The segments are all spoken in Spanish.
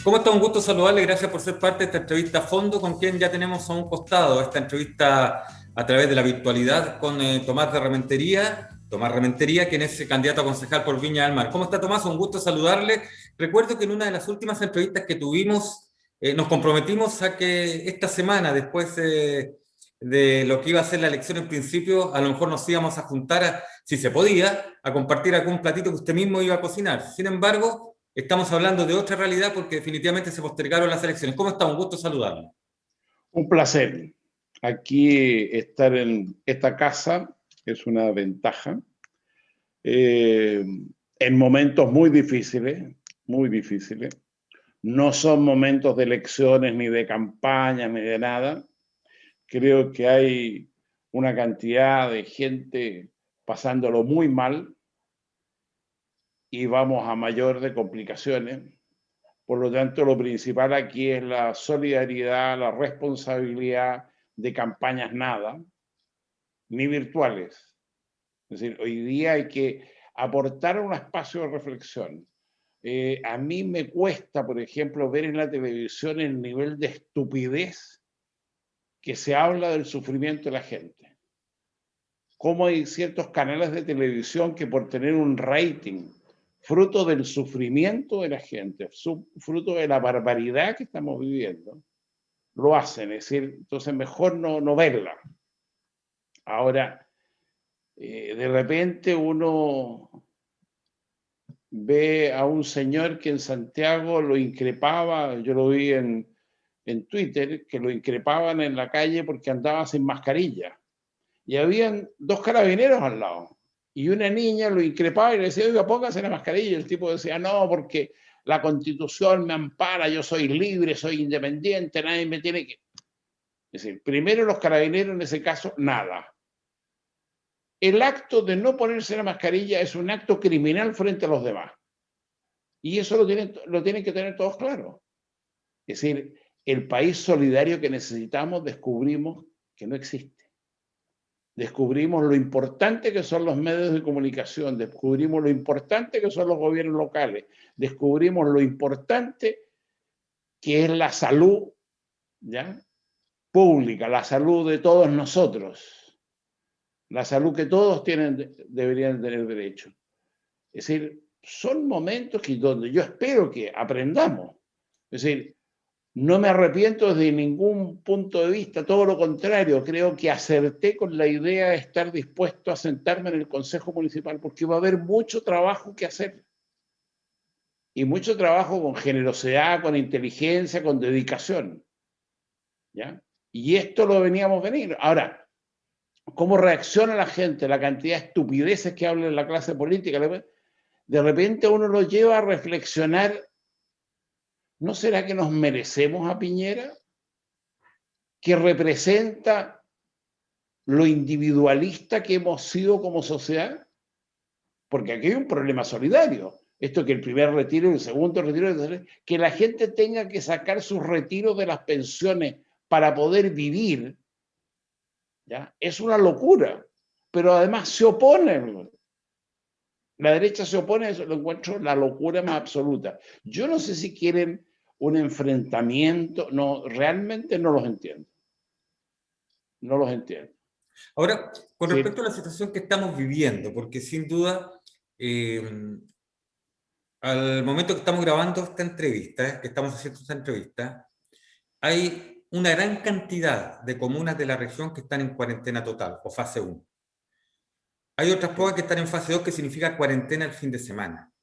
¿Cómo está? Un gusto saludarle. Gracias por ser parte de esta entrevista a fondo con quien ya tenemos a un costado. Esta entrevista a través de la virtualidad con Tomás de Rementería. Tomás Rementería, quien es candidato a concejal por Viña del Mar. ¿Cómo está, Tomás? Un gusto saludarle. Recuerdo que en una de las últimas entrevistas que tuvimos nos comprometimos a que esta semana, después de lo que iba a ser la elección en principio, a lo mejor nos íbamos a juntar, si se podía, a compartir algún platito que usted mismo iba a cocinar. Sin embargo, estamos hablando de otra realidad porque definitivamente se postergaron las elecciones. ¿Cómo está? Un gusto saludarlo. Un placer. Aquí estar en esta casa es una ventaja. En momentos muy difíciles, muy difíciles. No son momentos de elecciones, ni de campaña, ni de nada. Creo que hay una cantidad de gente pasándolo muy mal y vamos a mayor de complicaciones. Por lo tanto, lo principal aquí es la solidaridad, la responsabilidad de campañas nada, ni virtuales. Es decir, hoy día hay que aportar un espacio de reflexión. A mí me cuesta, por ejemplo, ver en la televisión el nivel de estupidez que se habla del sufrimiento de la gente. Cómo hay ciertos canales de televisión que por tener un rating fruto del sufrimiento de la gente, fruto de la barbaridad que estamos viviendo, lo hacen. Es decir, entonces mejor no verla. Ahora, de repente uno ve a un señor que en Santiago lo increpaba, yo lo vi en Twitter, que lo increpaban en la calle porque andaba sin mascarilla. Y habían dos carabineros al lado. Y una niña lo increpaba y le decía, oiga, póngase la mascarilla. Y el tipo decía, no, porque la Constitución me ampara, yo soy libre, soy independiente, nadie me tiene que... Es decir, primero los carabineros en ese caso, nada. El acto de no ponerse la mascarilla es un acto criminal frente a los demás. Y eso lo tienen que tener todos claro. Es decir, el país solidario que necesitamos descubrimos que no existe. Descubrimos lo importante que son los medios de comunicación, descubrimos lo importante que son los gobiernos locales, descubrimos lo importante que es la salud, ¿ya?, pública, la salud de todos nosotros, la salud que todos deberían tener derecho. Es decir, son momentos donde yo espero que aprendamos. Es decir, no me arrepiento desde ningún punto de vista, todo lo contrario, creo que acerté con la idea de estar dispuesto a sentarme en el Consejo Municipal, porque va a haber mucho trabajo que hacer. Y mucho trabajo con generosidad, con inteligencia, con dedicación. ¿Ya? Y esto lo veníamos venir. Ahora, ¿cómo reacciona la gente? La cantidad de estupideces que habla en la clase política. De repente uno lo lleva a reflexionar. ¿No será que nos merecemos a Piñera? Que representa lo individualista que hemos sido como sociedad, porque aquí hay un problema solidario. Esto que el primer retiro y el segundo retiro, que la gente tenga que sacar sus retiros de las pensiones para poder vivir, ¿ya?, es una locura. Pero además se oponen. La derecha se opone a eso, lo encuentro la locura más absoluta. Yo no sé si quieren un enfrentamiento, no, realmente no los entiendo. No los entiendo. Ahora, con Sí. respecto a la situación que estamos viviendo, porque sin duda, al momento que estamos grabando esta entrevista, que estamos haciendo esta entrevista, hay una gran cantidad de comunas de la región que están en cuarentena total o fase 1. Hay otras pocas que están en fase 2, que significa cuarentena el fin de semana.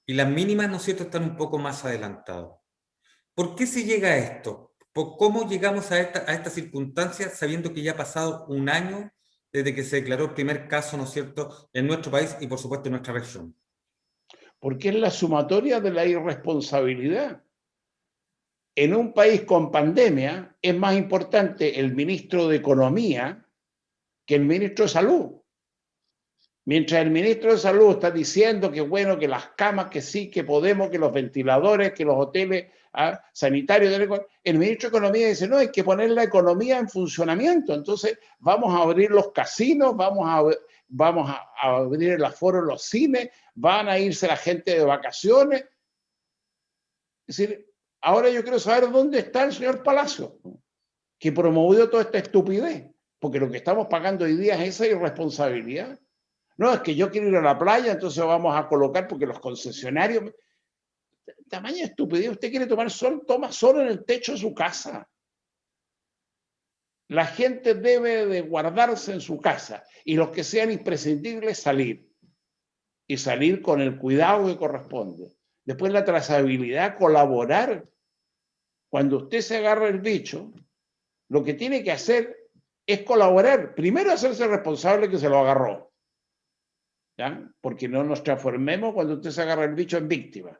Y las mínimas, ¿no es cierto?, están un poco más adelantadas. ¿Por qué se llega a esto? ¿Por cómo llegamos a esta circunstancia sabiendo que ya ha pasado un año desde que se declaró el primer caso, ¿no es cierto?, en nuestro país y por supuesto en nuestra región? Porque es la sumatoria de la irresponsabilidad. En un país con pandemia es más importante el ministro de Economía que el ministro de Salud. Mientras el ministro de Salud está diciendo que bueno, que las camas, que sí, que podemos, que los ventiladores, que los hoteles sanitarios, el ministro de Economía dice, no, hay que poner la economía en funcionamiento. Entonces vamos a abrir los casinos, vamos a abrir el aforo en los cines, van a irse la gente de vacaciones. Es decir, Ahora yo quiero saber dónde está el señor Palacio, que promovió toda esta estupidez, porque lo que estamos pagando hoy día es esa irresponsabilidad. No, es que yo quiero ir a la playa, entonces vamos a colocar, porque los concesionarios... Tamaña estupidez, usted quiere tomar sol, toma sol en el techo de su casa. La gente debe de guardarse en su casa y los que sean imprescindibles salir. Y salir con el cuidado que corresponde. Después la trazabilidad, colaborar. Cuando usted se agarra el bicho, lo que tiene que hacer es colaborar. Primero hacerse responsable que se lo agarró. ¿Ya? Porque no nos transformemos cuando usted se agarra el bicho en víctima.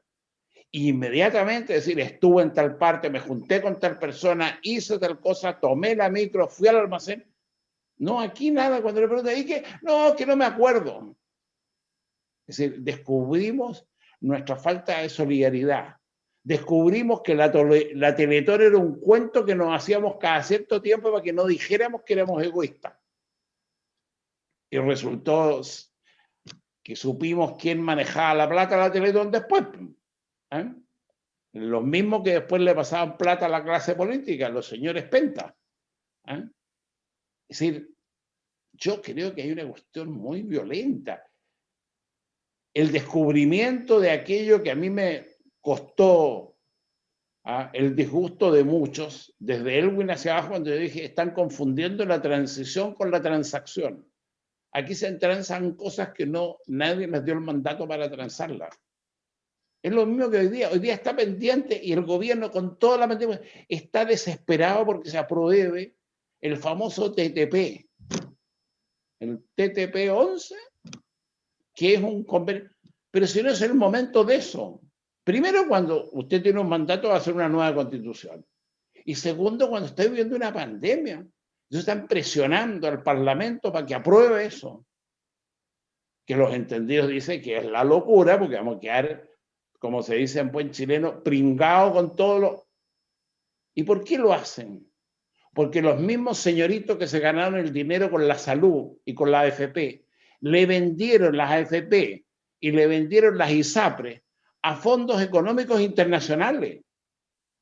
Inmediatamente decir, estuve en tal parte, me junté con tal persona, hice tal cosa, tomé la micro, fui al almacén. No, aquí nada, cuando le preguntan, ¿y qué? No, que no me acuerdo. Es decir, descubrimos nuestra falta de solidaridad. Descubrimos que la Teletón era un cuento que nos hacíamos cada cierto tiempo para que no dijéramos que éramos egoístas. Y resultó que supimos quién manejaba la plata a la Teletón después. ¿Eh? Los mismos que después le pasaban plata a la clase política, los señores Penta. ¿Eh? Es decir, yo creo que hay una cuestión muy violenta. El descubrimiento de aquello que a mí me costó el disgusto de muchos, desde Elwin hacia abajo, cuando yo dije, están confundiendo la transición con la transacción. Aquí se transan cosas que no, nadie les dio el mandato para transarlas. Es lo mismo que hoy día está pendiente y el gobierno con toda la mente está desesperado porque se apruebe el famoso TTP, el TTP 11, que es un convenio, pero si no es el momento de eso. Primero, cuando usted tiene un mandato de hacer una nueva constitución. Y segundo, cuando está viviendo una pandemia. Entonces están presionando al Parlamento para que apruebe eso. Que los entendidos dicen que es la locura, porque vamos a quedar, como se dice en buen chileno, pringados con todo lo... ¿Y por qué lo hacen? Porque los mismos señoritos que se ganaron el dinero con la salud y con la AFP, le vendieron las AFP y le vendieron las ISAPRES a fondos económicos internacionales.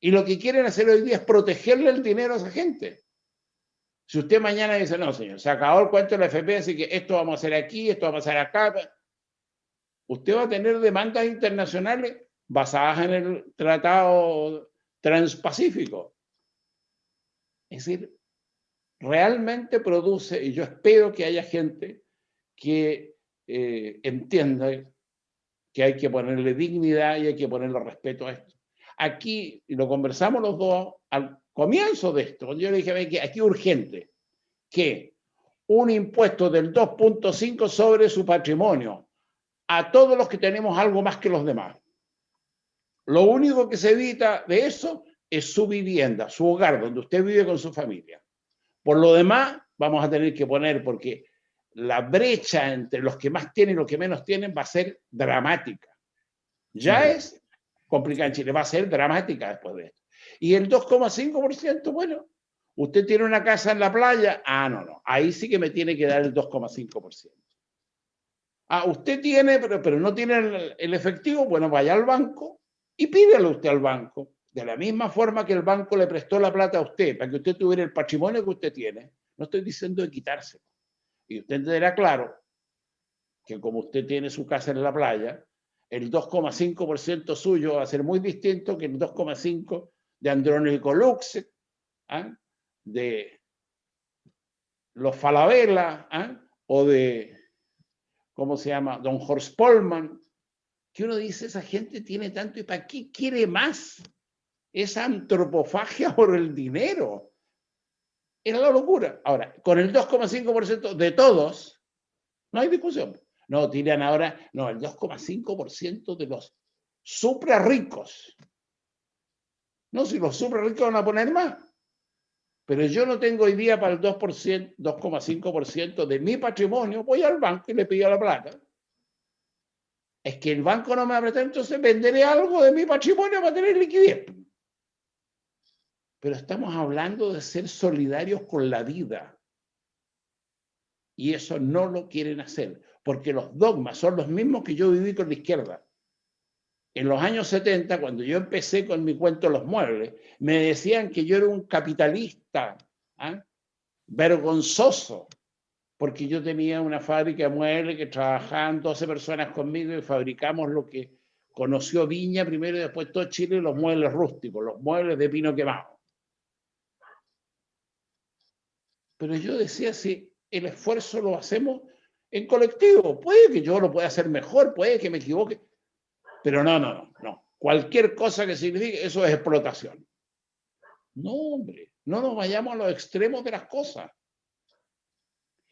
Y lo que quieren hacer hoy día es protegerle el dinero a esa gente. Si usted mañana dice, no, señor, se acabó el cuento de la AFP, así que esto vamos a hacer aquí, esto va a pasar acá, usted va a tener demandas internacionales basadas en el Tratado Transpacífico. Es decir, realmente produce, y yo espero que haya gente que entienda que hay que ponerle dignidad y hay que ponerle respeto a esto. Aquí, y lo conversamos los dos al comienzo de esto, yo le dije que aquí es urgente que un impuesto del 2.5 sobre su patrimonio a todos los que tenemos algo más que los demás. Lo único que se evita de eso es su vivienda, su hogar, donde usted vive con su familia. Por lo demás, vamos a tener que poner, porque la brecha entre los que más tienen y los que menos tienen va a ser dramática. Ya es complicada en Chile, va a ser dramática después de esto. Y el 2,5%, bueno, usted tiene una casa en la playa, no, ahí sí que me tiene que dar el 2,5%. Usted tiene, pero no tiene el efectivo, bueno, vaya al banco y pídelo usted al banco. De la misma forma que el banco le prestó la plata a usted para que usted tuviera el patrimonio que usted tiene, no estoy diciendo de quitárselo. Y usted entenderá claro que como usted tiene su casa en la playa, el 2,5% suyo va a ser muy distinto que el 2,5% de Andrónico Luxe, de los Falabella, o de, ¿cómo se llama? Don Horst Polman, que uno dice, esa gente tiene tanto, ¿y para qué quiere más? Esa antropofagia por el dinero. Era la locura. Ahora, con el 2,5% de todos, no hay discusión. No, tiran ahora, no, el 2,5% de los supra ricos. No, si los supra ricos van a poner más. Pero yo no tengo hoy día para el 2%, 2,5% de mi patrimonio, voy al banco y le pido la plata. Es que el banco no me va a prestar, entonces venderé algo de mi patrimonio para tener liquidez. Pero estamos hablando de ser solidarios con la vida. Y eso no lo quieren hacer, porque los dogmas son los mismos que yo viví con la izquierda. en los años 70, cuando yo empecé con mi cuento Los Muebles, me decían que yo era un capitalista, ¿ah? Vergonzoso, porque yo tenía una fábrica de muebles que trabajaban 12 personas conmigo y fabricamos lo que conoció Viña primero y después todo Chile, los muebles rústicos, los muebles de pino quemado. Pero yo decía, si el esfuerzo lo hacemos en colectivo, puede que yo lo pueda hacer mejor, puede que me equivoque, pero no. Cualquier cosa que signifique, eso es explotación. No, hombre, no nos vayamos a los extremos de las cosas.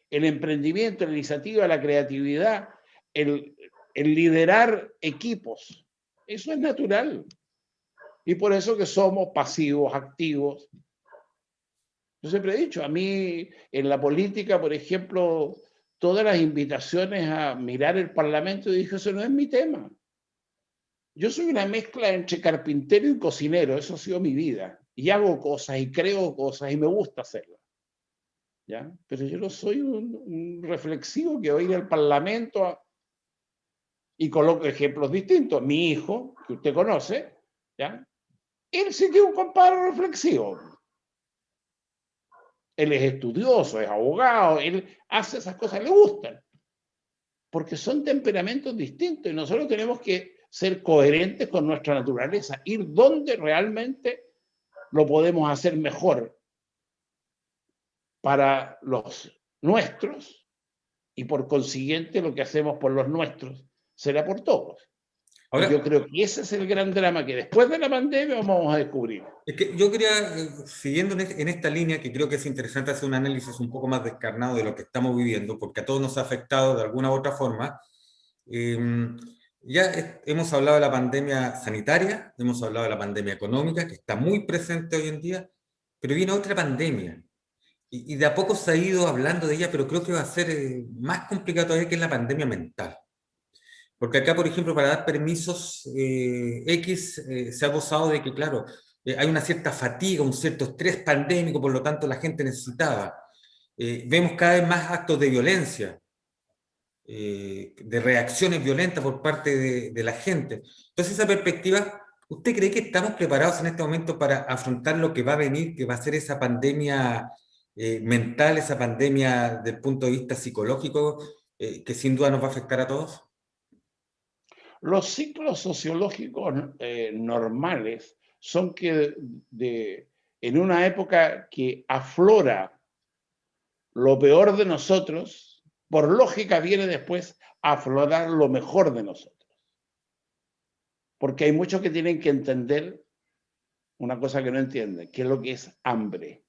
El emprendimiento, la iniciativa, la creatividad, el liderar equipos, eso es natural. Y por eso que somos pasivos, activos. Yo siempre he dicho, a mí en la política, por ejemplo, todas las invitaciones a mirar el Parlamento, dije, eso no es mi tema. Yo soy una mezcla entre carpintero y cocinero, eso ha sido mi vida. Y hago cosas y creo cosas y me gusta hacerlas. ¿Ya? Pero yo no soy un reflexivo que va a ir al Parlamento y coloco ejemplos distintos. Mi hijo, que usted conoce, ¿ya? Él sí que es un compadre reflexivo. Él es estudioso, es abogado, él hace esas cosas, le gustan. Porque son temperamentos distintos y nosotros tenemos que ser coherentes con nuestra naturaleza, ir donde realmente lo podemos hacer mejor para los nuestros y por consiguiente lo que hacemos por los nuestros será por todos. Y yo Ahora, creo que ese es el gran drama que después de la pandemia vamos a descubrir. es que yo quería, siguiendo en esta línea, que creo que es interesante hacer un análisis un poco más descarnado de lo que estamos viviendo, porque a todos nos ha afectado de alguna u otra forma. Eh, ya hemos hablado de la pandemia sanitaria, hemos hablado de la pandemia económica, que está muy presente hoy en día, pero viene otra pandemia. Y de a poco se ha ido hablando de ella, pero creo que va a ser más complicado todavía, que es la pandemia mental. Porque acá, por ejemplo, para dar permisos X, se ha gozado de que, claro, hay una cierta fatiga, un cierto estrés pandémico, por lo tanto la gente necesitaba. Vemos cada vez más actos de violencia, de reacciones violentas por parte de la gente. Entonces, esa perspectiva, ¿usted cree que estamos preparados en este momento para afrontar lo que va a venir, que va a ser esa pandemia mental, esa pandemia del punto de vista psicológico, que sin duda nos va a afectar a todos? Los ciclos sociológicos normales son que en una época que aflora lo peor de nosotros, por lógica viene después a aflorar lo mejor de nosotros. Porque hay muchos que tienen que entender una cosa que no entienden, que es lo que es hambre.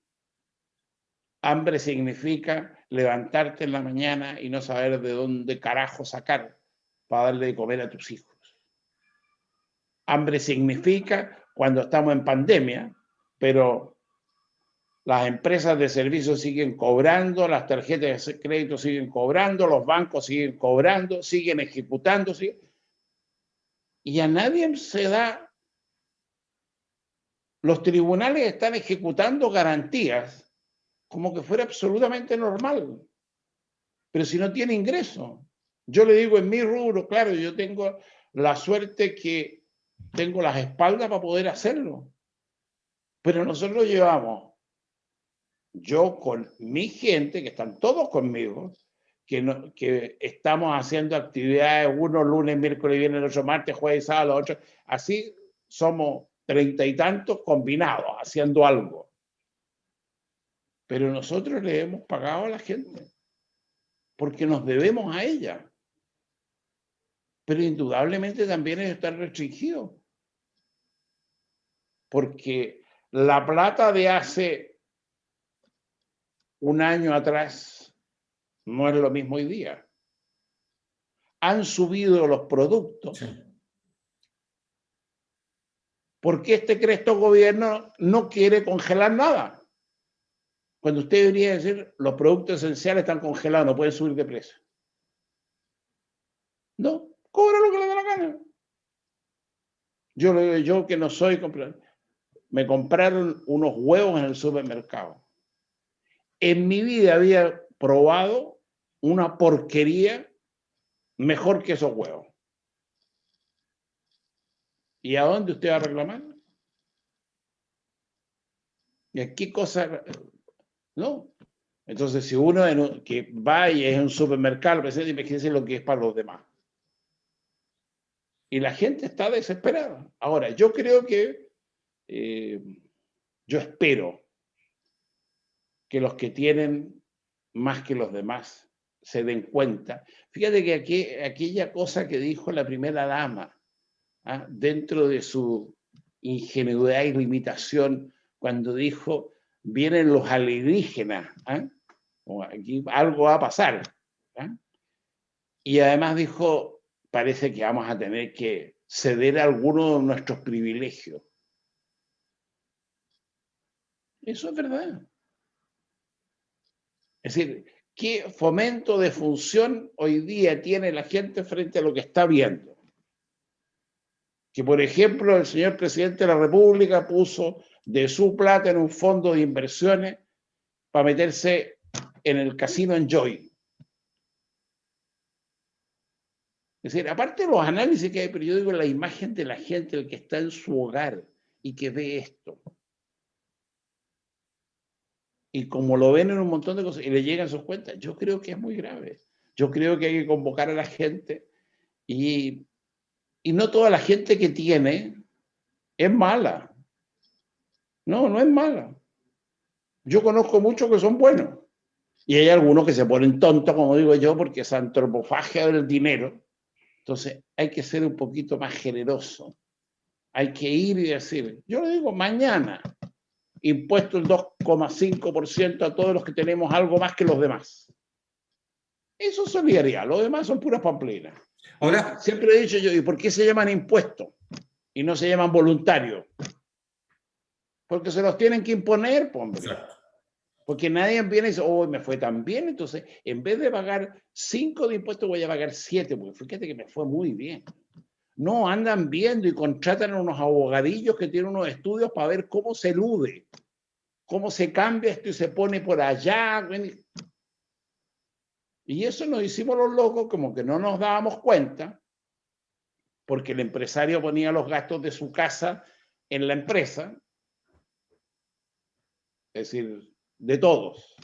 Hambre significa levantarte en la mañana y no saber de dónde carajo sacar para darle de comer a tus hijos. Hambre significa cuando estamos en pandemia, pero las empresas de servicios siguen cobrando, las tarjetas de crédito siguen cobrando, los bancos siguen cobrando, siguen ejecutando, y a nadie se da. Los tribunales están ejecutando garantías como que fuera absolutamente normal, pero si no tiene ingreso. Yo le digo en mi rubro, claro, yo tengo la suerte que tengo las espaldas para poder hacerlo, pero nosotros llevamos, yo con mi gente, que están todos conmigo, que estamos haciendo actividades, uno lunes, miércoles, viernes, el otro martes, jueves, sábado, los otros, así somos 30 y tantos combinados, haciendo algo. Pero nosotros le hemos pagado a la gente, porque nos debemos a ella. Pero indudablemente también ellos están restringidos, porque la plata de hace un año atrás no es lo mismo hoy día. Han subido los productos. Sí. Porque este Cresto gobierno no quiere congelar nada. Cuando usted debería decir, los productos esenciales están congelados, no pueden subir de precio. No, cobra lo que le dé la gana. Yo que no soy comprador, me compraron unos huevos en el supermercado. En mi vida había probado una porquería mejor que esos huevos. ¿Y a dónde usted va a reclamar? ¿Y a qué cosa? No. Entonces, si uno que va y es un supermercado, presente, imagínense lo que es para los demás. Y la gente está desesperada. Ahora, yo creo que, yo espero que los que tienen más que los demás se den cuenta. Fíjate que aquella cosa que dijo la primera dama, ¿ah?, dentro de su ingenuidad y limitación, cuando dijo, vienen los alienígenas, ¿ah?, o aquí algo va a pasar, ¿ah? Y además dijo, parece que vamos a tener que ceder a algunos de nuestros privilegios. Eso es verdad. Es decir, ¿qué fomento de función hoy día tiene la gente frente a lo que está viendo? Que, por ejemplo, el señor presidente de la República puso de su plata en un fondo de inversiones para meterse en el casino Enjoy. Es decir, aparte de los análisis que hay, pero yo digo la imagen de la gente, el que está en su hogar y que ve esto. Y como lo ven en un montón de cosas y le llegan sus cuentas, yo creo que es muy grave. Yo creo que hay que convocar a la gente y no toda la gente que tiene es mala. No, no es mala. Yo conozco muchos que son buenos. Y hay algunos que se ponen tontos, como digo yo, porque es antropofagia del dinero. Entonces hay que ser un poquito más generoso. Hay que ir y decir, yo le digo, mañana, impuesto el 2,5% a todos los que tenemos algo más que los demás. Eso es solidaridad, los demás son puras pamplinas. Ahora, siempre he dicho yo, ¿y por qué se llaman impuestos y no se llaman voluntarios? Porque se los tienen que imponer, hombre. Porque nadie viene y dice, oh, me fue tan bien, entonces en vez de pagar 5 de impuestos voy a pagar 7, porque fíjate que me fue muy bien. No, andan viendo y contratan a unos abogadillos que tienen unos estudios para ver cómo se elude, cómo se cambia esto y se pone por allá. Y eso nos hicimos los locos, como que no nos dábamos cuenta, porque el empresario ponía los gastos de su casa en la empresa, es decir, de todos.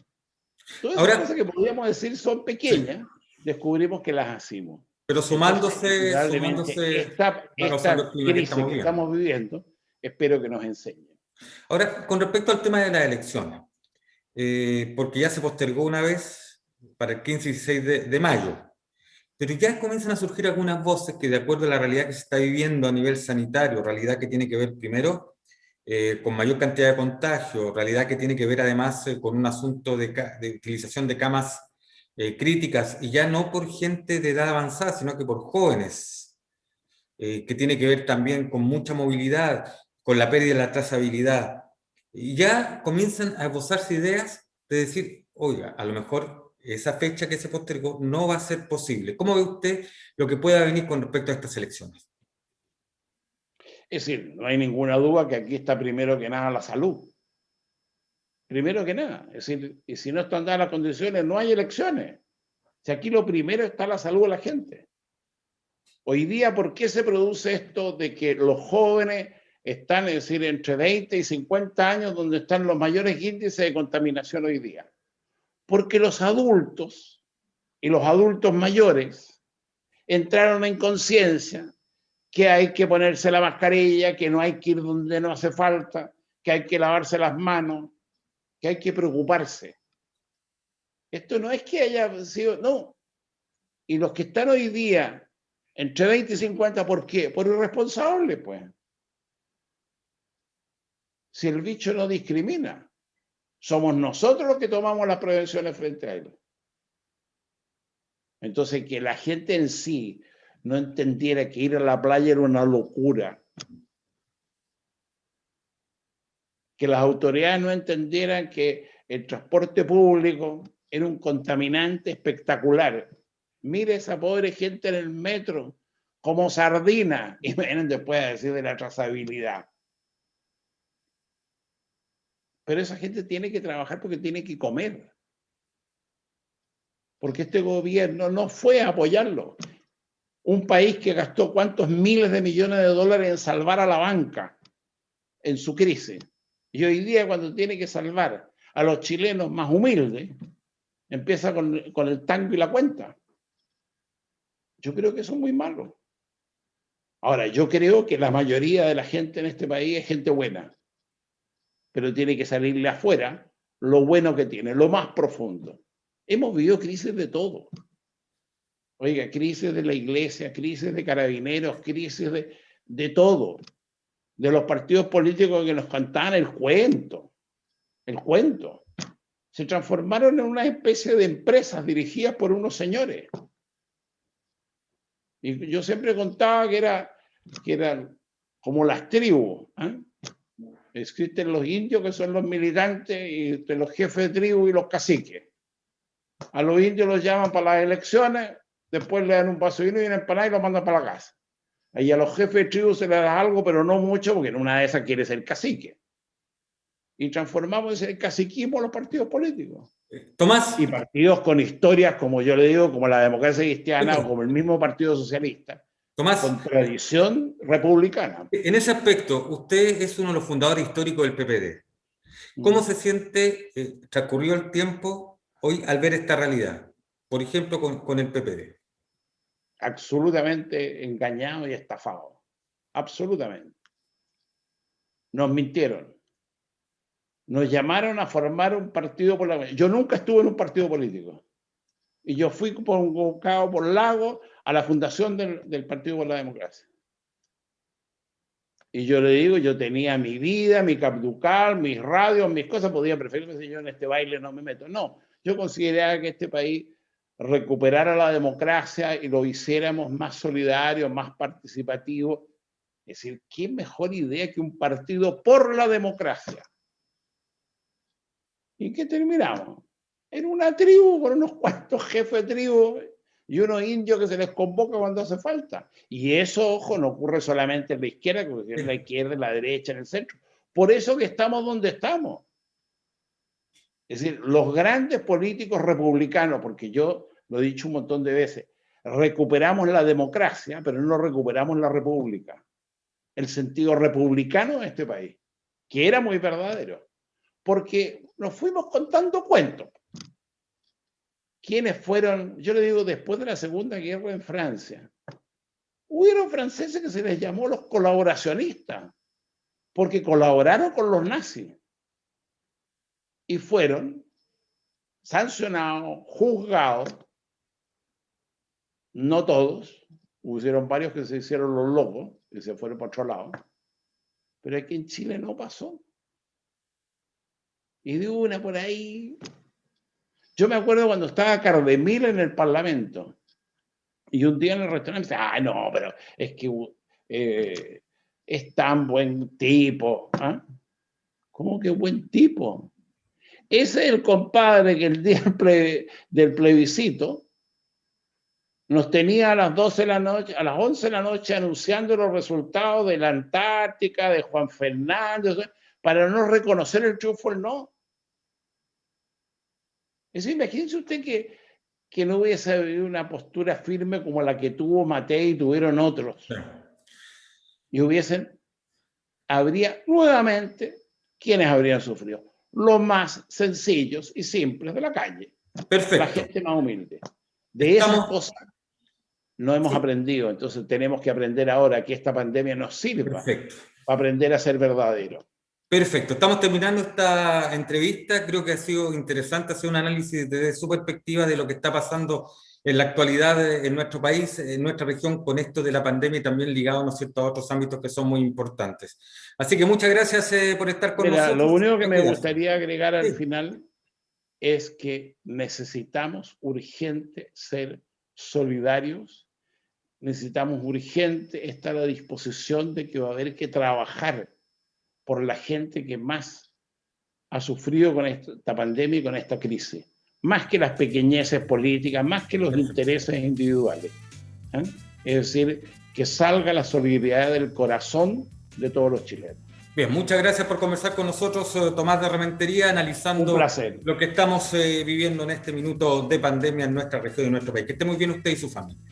Todas esas cosas que podríamos decir son pequeñas, sí, descubrimos que las hacemos. Pero sumándose esta crisis que estamos viviendo, espero que nos enseñe. Ahora, con respecto al tema de las elecciones, porque ya se postergó una vez para el 15 y 16 de mayo, pero ya comienzan a surgir algunas voces que, de acuerdo a la realidad que se está viviendo a nivel sanitario, realidad que tiene que ver primero con mayor cantidad de contagio, realidad que tiene que ver además con un asunto de utilización de camas críticas, y ya no por gente de edad avanzada, sino que por jóvenes, que tiene que ver también con mucha movilidad, con la pérdida de la trazabilidad. Y ya comienzan a esbozarse ideas de decir, oiga, a lo mejor esa fecha que se postergó no va a ser posible. ¿Cómo ve usted lo que pueda venir con respecto a estas elecciones? Es decir, no hay ninguna duda que aquí está primero que nada la salud. Primero que nada. Es decir, y si no están dadas las condiciones, no hay elecciones. Si aquí lo primero está la salud de la gente. Hoy día, ¿por qué se produce esto de que los jóvenes están, es decir, entre 20 y 50 años, donde están los mayores índices de contaminación hoy día? Porque los adultos y los adultos mayores entraron en conciencia que hay que ponerse la mascarilla, que no hay que ir donde no hace falta, que hay que lavarse las manos, que hay que preocuparse. Esto no es que haya sido, no. Y los que están hoy día entre 20 y 50, ¿por qué? Por irresponsables, pues. Si el bicho no discrimina, somos nosotros los que tomamos las prevenciones frente a él. Entonces, que la gente en sí no entendiera que ir a la playa era una locura, que las autoridades no entendieran que el transporte público era un contaminante espectacular. Mire esa pobre gente en el metro, como sardina, y vienen después a decir de la trazabilidad. Pero esa gente tiene que trabajar porque tiene que comer. Porque este gobierno no fue a apoyarlo. Un país que gastó cuántos miles de millones de dólares en salvar a la banca en su crisis. Y hoy día, cuando tiene que salvar a los chilenos más humildes, empieza con el tango y la cuenta. Yo creo que eso es muy malo. Ahora, yo creo que la mayoría de la gente en este país es gente buena, pero tiene que salirle afuera lo bueno que tiene, lo más profundo. Hemos vivido crisis de todo. Oiga, crisis de la iglesia, crisis de carabineros, crisis de todo. De los partidos políticos que nos cantaban el cuento. El cuento. Se transformaron en una especie de empresas dirigidas por unos señores. Y yo siempre contaba que eran como las tribus. Existen los indios, que son los militantes, y los jefes de tribu y los caciques. A los indios los llaman para las elecciones, después le dan un vaso de vino y una empanada y los mandan para la casa. Ahí a los jefes de tribu se les da algo, pero no mucho, porque en una de esas quiere ser cacique. Y transformamos ese caciquismo en los partidos políticos. Tomás. Y partidos con historias, como yo le digo, como la democracia cristiana o como el mismo Partido Socialista. Tomás, con tradición republicana. En ese aspecto, usted es uno de los fundadores históricos del PPD. ¿Cómo se siente, transcurrió el tiempo, hoy al ver esta realidad? Por ejemplo, con el PPD. Absolutamente engañado y estafado. Absolutamente. Nos mintieron. Nos llamaron a formar un partido por la... Yo nunca estuve en un partido político. Y yo fui convocado por Lago a la fundación del Partido por la Democracia. Y yo le digo, yo tenía mi vida, mi capducal, mis radios, mis cosas, podía preferirme si yo en este baile no me meto. No, yo consideraba que este país recuperara la democracia y lo hiciéramos más solidario, más participativo. Es decir, ¿qué mejor idea que un partido por la democracia? ¿Y qué terminamos? En una tribu con unos cuantos jefes de tribu y unos indios que se les convoca cuando hace falta. Y eso, ojo, no ocurre solamente en la izquierda, porque en la izquierda, en la derecha, en el centro. Por eso que estamos donde estamos. Es decir, los grandes políticos republicanos, porque yo lo he dicho un montón de veces, recuperamos la democracia, pero no recuperamos la república. El sentido republicano de este país, que era muy verdadero. Porque nos fuimos contando cuentos. ¿Quiénes fueron? Yo le digo, después de la Segunda Guerra en Francia, hubieron franceses que se les llamó los colaboracionistas, porque colaboraron con los nazis. Y fueron sancionados, juzgados, no todos, hubieron varios que se hicieron los locos y se fueron por otro lado, pero aquí en Chile no pasó. Y de una por ahí... Yo me acuerdo cuando estaba Cardemil en el Parlamento y un día en el restaurante me dice, no, pero es que es tan buen tipo. ¿Cómo que buen tipo? Ese es el compadre que el día del plebiscito nos tenía a las 12 de la noche, a las 11 de la noche anunciando los resultados de la Antártica, de Juan Fernández, para no reconocer el triunfo del no. Es decir, imagínense usted que no hubiese habido una postura firme como la que tuvo Matei y tuvieron otros. Sí. Y habría nuevamente, ¿quiénes habrían sufrido? Los más sencillos y simples de la calle. Perfecto. La gente más humilde. De esas cosas no hemos aprendido. Entonces tenemos que aprender ahora que esta pandemia nos sirva para aprender a ser verdadero. Perfecto, estamos terminando esta entrevista, creo que ha sido interesante hacer un análisis desde su perspectiva de lo que está pasando en la actualidad en nuestro país, en nuestra región, con esto de la pandemia y también ligado, ¿no es cierto?, a otros ámbitos que son muy importantes. Así que muchas gracias por estar con nosotros. Lo único que me gustaría agregar al final es que necesitamos urgente ser solidarios, necesitamos urgente estar a disposición de que va a haber que trabajar por la gente que más ha sufrido con esta pandemia y con esta crisis. Más que las pequeñeces políticas, más que los intereses individuales. Es decir, que salga la solidaridad del corazón de todos los chilenos. Bien, muchas gracias por conversar con nosotros, Tomás de Rementería, analizando lo que estamos viviendo en este minuto de pandemia en nuestra región y en nuestro país. Que esté muy bien usted y su familia.